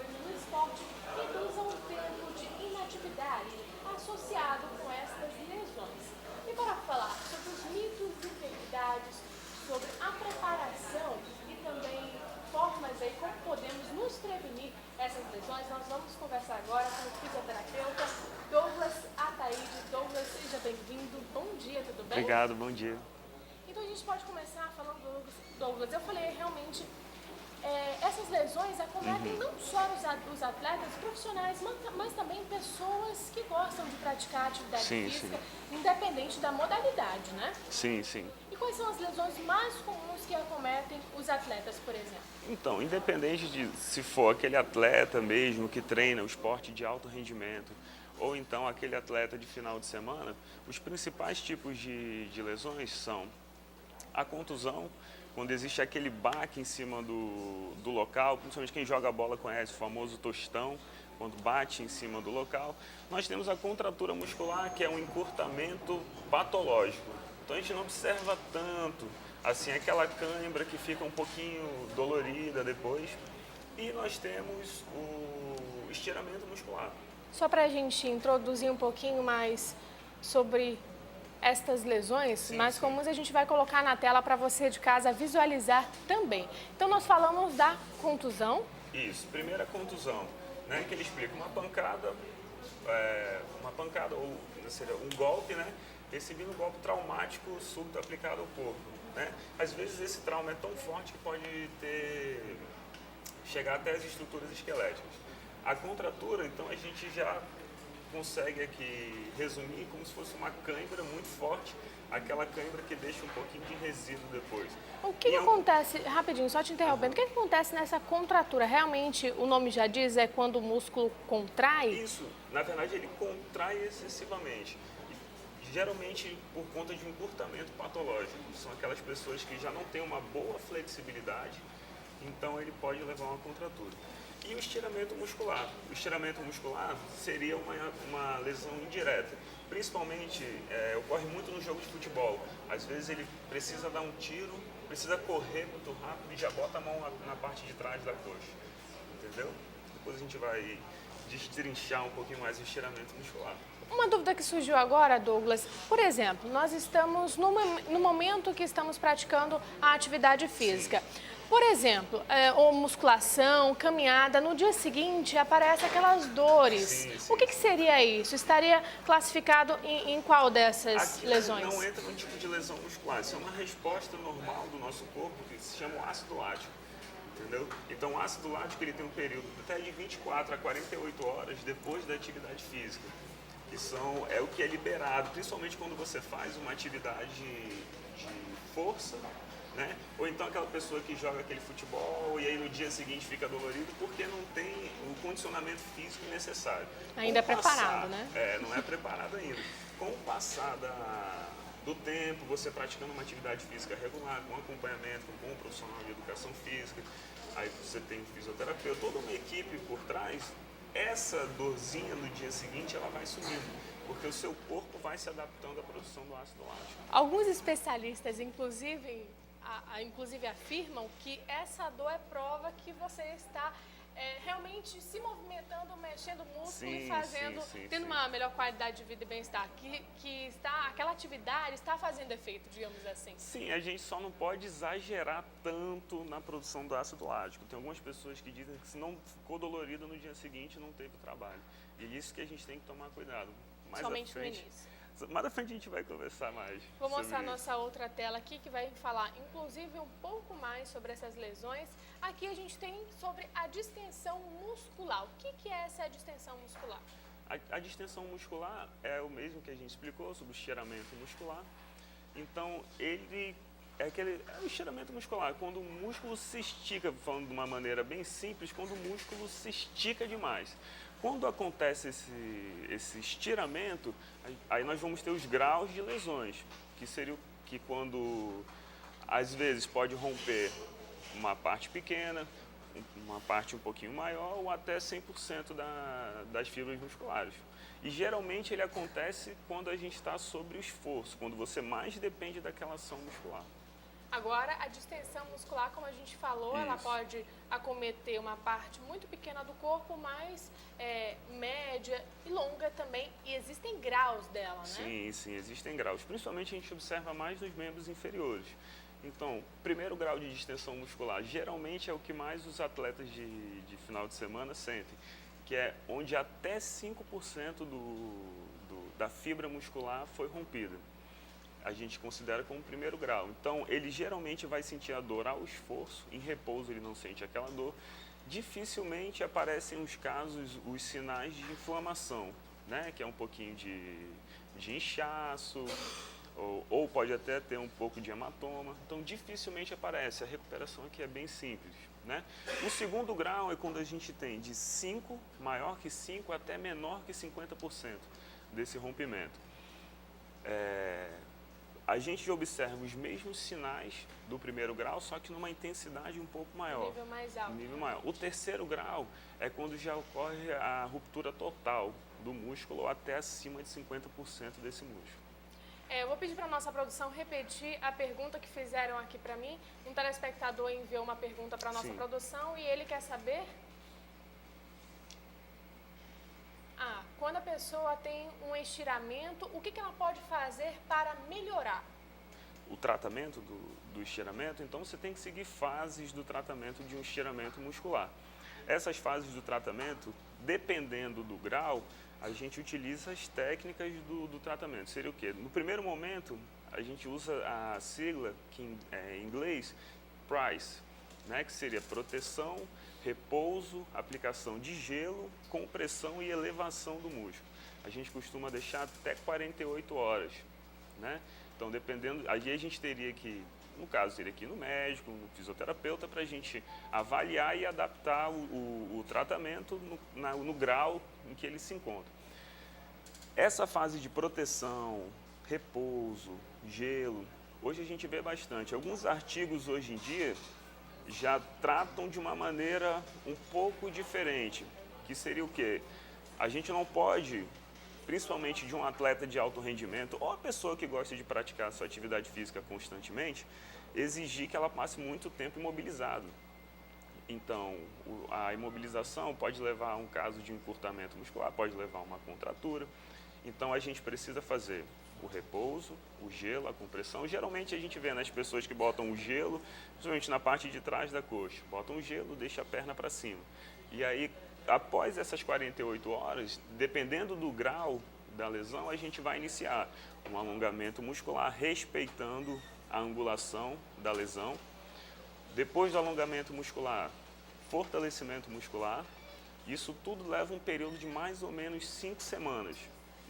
treinadores no esporte reduzam o tempo de inatividade associado com estas lesões. E para falar sobre os mitos e verdades, sobre a preparação e também formas aí como podemos nos prevenir essas lesões, nós vamos conversar agora com o fisioterapeuta Douglas Ataíde. Douglas, seja bem-vindo. Bom dia, tudo bem? Obrigado, bom dia. Então a gente pode começar falando, Douglas, eu falei realmente, essas lesões acometem não só os atletas profissionais, mas também pessoas que gostam de praticar atividade física, independente da modalidade, né? Sim, sim. E quais são as lesões mais comuns que acometem os atletas, por exemplo? Então, independente de se for aquele atleta mesmo que treina o esporte de alto rendimento, ou então aquele atleta de final de semana, os principais tipos de lesões são a contusão, quando existe aquele baque em cima do local, principalmente quem joga bola conhece o famoso tostão, quando bate em cima do local. Nós temos a contratura muscular, que é um encurtamento patológico. Então a gente não observa tanto, assim, aquela cãibra que fica um pouquinho dolorida depois. E nós temos o estiramento muscular. Só para a gente introduzir um pouquinho mais sobre estas lesões mais comuns, a gente vai colocar na tela para você de casa visualizar também. Então nós falamos da contusão. Isso, primeira contusão, né, que ele explica uma pancada ou seja, um golpe, né, recebido um golpe traumático súbito aplicado ao corpo, né. Às vezes esse trauma é tão forte que pode chegar até as estruturas esqueléticas. A contratura, então, a gente já consegue aqui resumir como se fosse uma cãibra muito forte, aquela cãibra que deixa um pouquinho de resíduo depois. O que acontece, rapidinho, só te interrompendo, o que acontece nessa contratura? Realmente, o nome já diz, é quando o músculo contrai? Isso, na verdade ele contrai excessivamente. Geralmente por conta de um encurtamento patológico. São aquelas pessoas que já não têm uma boa flexibilidade, então ele pode levar a uma contratura. E o estiramento muscular. O estiramento muscular seria uma lesão indireta. Principalmente, ocorre muito no jogo de futebol. Às vezes ele precisa dar um tiro, precisa correr muito rápido e já bota a mão na parte de trás da coxa. Entendeu? Depois a gente vai destrinchar um pouquinho mais o estiramento muscular. Uma dúvida que surgiu agora, Douglas, por exemplo, nós estamos no momento que estamos praticando a atividade física. Por exemplo, ou musculação, caminhada, no dia seguinte aparecem aquelas dores. O que seria isso? Estaria classificado em qual dessas lesões? Não entra no tipo de lesão muscular, isso é uma resposta normal do nosso corpo que se chama o ácido lático. Entendeu? Então o ácido lático ele tem um período até de 24 a 48 horas depois da atividade física. Que é o que é liberado, principalmente quando você faz uma atividade de força, né? Ou então aquela pessoa que joga aquele futebol e aí no dia seguinte fica dolorido porque não tem o condicionamento físico necessário. Ainda é preparado, né? Não é preparado ainda. Com o passar do tempo, você praticando uma atividade física regular, com acompanhamento, com um bom profissional de educação física, aí você tem um fisioterapeuta, toda uma equipe por trás, essa dorzinha no dia seguinte ela vai sumindo, porque o seu corpo vai se adaptando à produção do ácido lático. Alguns especialistas, inclusive afirmam que essa dor é prova que você está realmente se movimentando, mexendo o músculo e fazendo, tendo uma melhor qualidade de vida e bem-estar, que aquela atividade está fazendo efeito, digamos assim. Sim, a gente só não pode exagerar tanto na produção do ácido lático. Tem algumas pessoas que dizem que se não ficou dolorido no dia seguinte, não teve trabalho. E é isso que a gente tem que tomar cuidado. Somente no início. Mais à frente a gente vai conversar mais. Vou mostrar a nossa outra tela aqui, que vai falar, inclusive, um pouco mais sobre essas lesões. Aqui a gente tem sobre a distensão muscular. O que é essa distensão muscular? A distensão muscular é o mesmo que a gente explicou sobre o estiramento muscular. Então, ele é o estiramento muscular, quando o músculo se estica, falando de uma maneira bem simples, quando o músculo se estica demais. Quando acontece esse estiramento, aí nós vamos ter os graus de lesões, que seria que quando, às vezes, pode romper uma parte pequena, uma parte um pouquinho maior ou até 100% das fibras musculares. E geralmente ele acontece quando a gente está sob o esforço, quando você mais depende daquela ação muscular. Agora, a distensão muscular, como a gente falou, ela Isso. pode acometer uma parte muito pequena do corpo, mas média e longa também. E existem graus dela, né? Sim, sim, existem graus. Principalmente a gente observa mais nos membros inferiores. Então, primeiro grau de distensão muscular, geralmente é o que mais os atletas de final de semana sentem, que é onde até 5% da fibra muscular foi rompida. A gente considera como primeiro grau. Então, ele geralmente vai sentir a dor ao esforço, em repouso ele não sente aquela dor. Dificilmente aparecem os casos, os sinais de inflamação, né? Que é um pouquinho de inchaço, ou pode até ter um pouco de hematoma. Então, dificilmente aparece. A recuperação aqui é bem simples, né? O segundo grau é quando a gente tem de 5, maior que 5, até menor que 50% desse rompimento. A gente observa os mesmos sinais do primeiro grau, só que numa intensidade um pouco maior. Nível mais alto. Nível maior. O terceiro grau é quando já ocorre a ruptura total do músculo ou até acima de 50% desse músculo. Eu vou pedir para a nossa produção repetir a pergunta que fizeram aqui para mim. Um telespectador enviou uma pergunta para a nossa Sim. produção e ele quer saber... quando a pessoa tem um estiramento, o que ela pode fazer para melhorar? O tratamento do estiramento, então você tem que seguir fases do tratamento de um estiramento muscular. Essas fases do tratamento, dependendo do grau, a gente utiliza as técnicas do tratamento. Seria o quê? No primeiro momento, a gente usa a sigla, que em inglês, PRICE, né? Que seria proteção, repouso, aplicação de gelo, compressão e elevação do músculo. A gente costuma deixar até 48 horas, né? Então, dependendo, aí a gente teria que, no caso, teria que ir no médico, no fisioterapeuta, para a gente avaliar e adaptar o tratamento no grau em que ele se encontra. Essa fase de proteção, repouso, gelo, hoje a gente vê bastante. Alguns artigos hoje em dia já tratam de uma maneira um pouco diferente, que seria o quê? A gente não pode, principalmente de um atleta de alto rendimento, ou a pessoa que gosta de praticar a sua atividade física constantemente, exigir que ela passe muito tempo imobilizado. Então, a imobilização pode levar a um caso de encurtamento muscular, pode levar a uma contratura. Então, a gente precisa fazer o repouso, o gelo, a compressão. Geralmente a gente vê nas pessoas que botam o gelo, principalmente na parte de trás da coxa, botam o gelo, deixa a perna para cima. E aí, após essas 48 horas, dependendo do grau da lesão, a gente vai iniciar um alongamento muscular, respeitando a angulação da lesão. Depois do alongamento muscular, fortalecimento muscular. Isso tudo leva um período de mais ou menos 5 semanas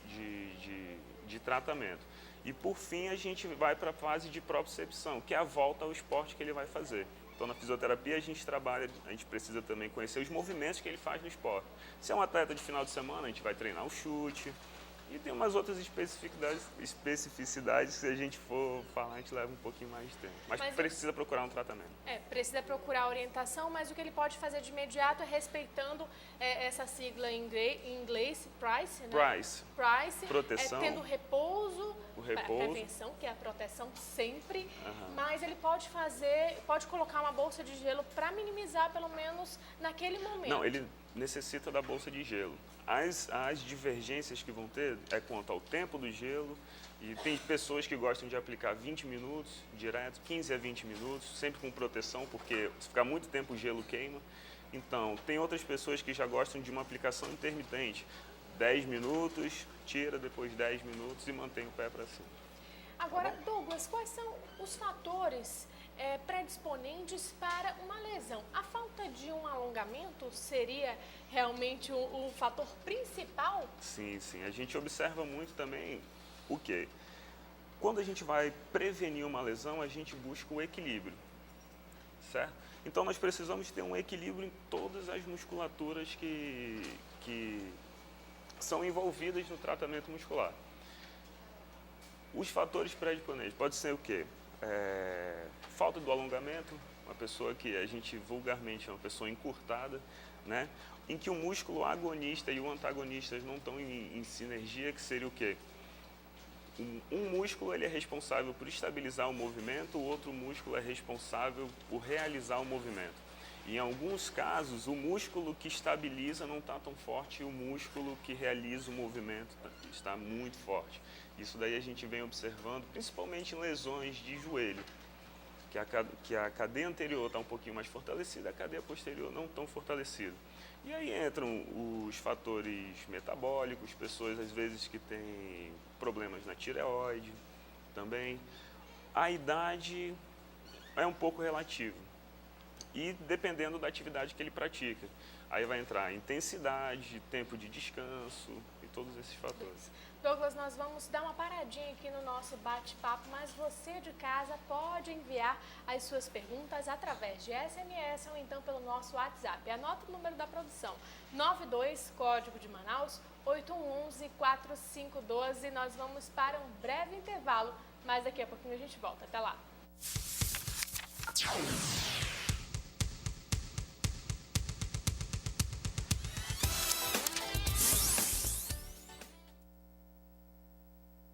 de tratamento. E por fim a gente vai para a fase de propriocepção, que é a volta ao esporte que ele vai fazer. Então na fisioterapia a gente trabalha, a gente precisa também conhecer os movimentos que ele faz no esporte. Se é um atleta de final de semana, a gente vai treinar o chute. E tem umas outras especificidades que se a gente for falar, a gente leva um pouinho mais de tempo. Mas precisa procurar um tratamento. Precisa procurar orientação, mas o que ele pode fazer de imediato é respeitando essa sigla em inglês, PRICE, né? PRICE. Proteção. Tendo repouso, repouso. prevenção, que é a proteção sempre. Mas ele pode colocar uma bolsa de gelo para minimizar, pelo menos, naquele momento. Não, ele necessita da bolsa de gelo. As divergências que vão ter é quanto ao tempo do gelo, e tem pessoas que gostam de aplicar 20 minutos direto, 15 a 20 minutos, sempre com proteção, porque se ficar muito tempo o gelo queima. Então, tem outras pessoas que já gostam de uma aplicação intermitente, 10 minutos, tira, depois 10 minutos e mantém o pé para cima. Agora, Douglas, quais são os fatores predisponentes para uma lesão? A falta de um alongamento seria realmente o fator principal? Sim, sim. A gente observa muito também o quê? Quando a gente vai prevenir uma lesão, a gente busca o equilíbrio, certo? Então, nós precisamos ter um equilíbrio em todas as musculaturas que são envolvidas no tratamento muscular. Os fatores predisponentes pode ser o quê? Falta do alongamento, uma pessoa que a gente vulgarmente é uma pessoa encurtada, né? Em que o músculo agonista e o antagonista não estão em sinergia, que seria o quê? um músculo ele é responsável por estabilizar o movimento, o outro músculo é responsável por realizar o movimento. Em alguns casos, o músculo que estabiliza não está tão forte e o músculo que realiza o movimento está muito forte. Isso daí a gente vem observando, principalmente em lesões de joelho, que a cadeia anterior está um pouquinho mais fortalecida, a cadeia posterior não tão fortalecida. E aí entram os fatores metabólicos, pessoas às vezes que têm problemas na tireoide também. A idade é um pouco relativa e dependendo da atividade que ele pratica. Aí vai entrar intensidade, tempo de descanso e todos esses fatores. Douglas, nós vamos dar uma paradinha aqui no nosso bate-papo, mas você de casa pode enviar as suas perguntas através de SMS ou então pelo nosso WhatsApp. Anota o número da produção, 92, código de Manaus, 8111-4512. Nós vamos para um breve intervalo, mas daqui a pouquinho a gente volta. Até lá!